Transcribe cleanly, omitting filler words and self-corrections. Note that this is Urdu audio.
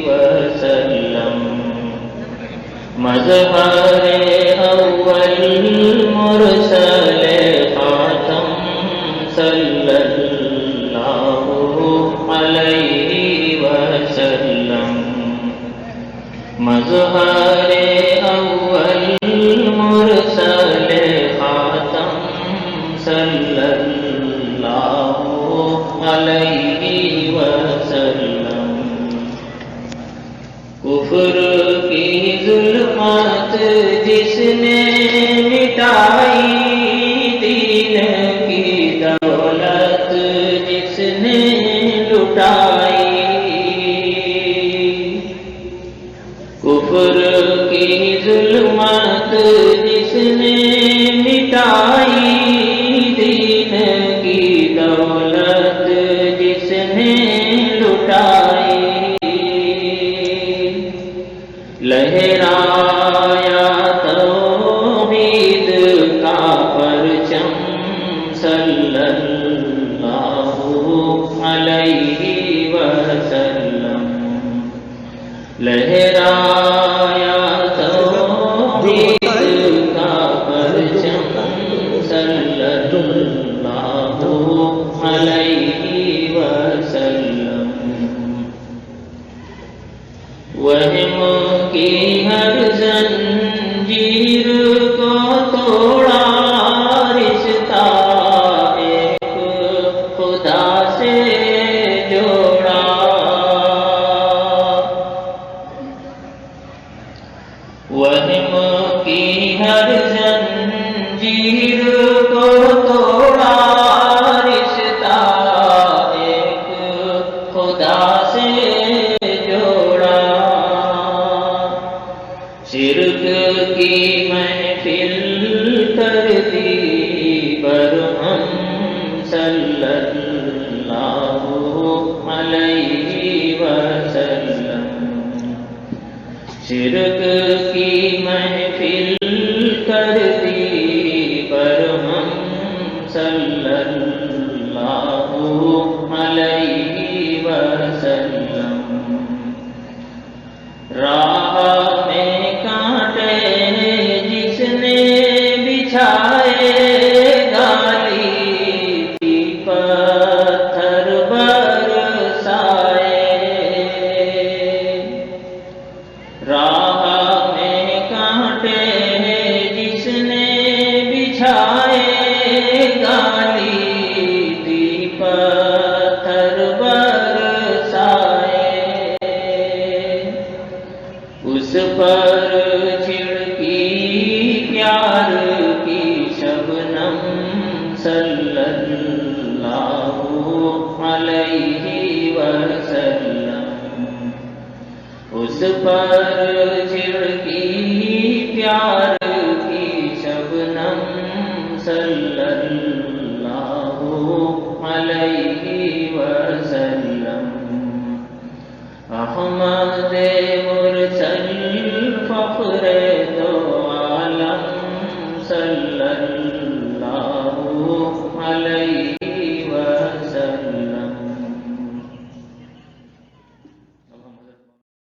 وسلم مظہر اول مرسل خاتم صلی اللہ علیہ وسلم مظہر اول مرسل خاتم صلی اللہ علیہ وسلم کفر کی ظلمات جس نے مٹائی دین کی دولت جس نے لٹائی کفر کی ظلمات جس نے مٹائی دین کی دولت جس نے لٹائی لہرایا توحید کا پرچم صلی اللہ علیہ وسلم لہرایا توحید کا پرچم صلی اللہ علیہ وسلم وہم کی ہر زنجیر کو توڑا رشتہ ایک خدا سے جوڑا وہم کی ہر زنجیر کو توڑا رشتہ ایک خدا سے شرک کی محفل کر دی برہم صلی اللہ علیہ وسلم شرک کی محفل کر دی برہم صلی اللہ علیہ وسلم راہ میں کانٹے جس نے بچھائے گالی کی پتھر برسائے راہ میں کانٹے جس نے بچھائے گالی کی پتھر برسائے اس پر چھڑکی پیار کی شبنم صلی اللہ علیہ وسلم اس پر چھڑکی پیار کی شبنم صلی اللہ علیہ وسلم احمد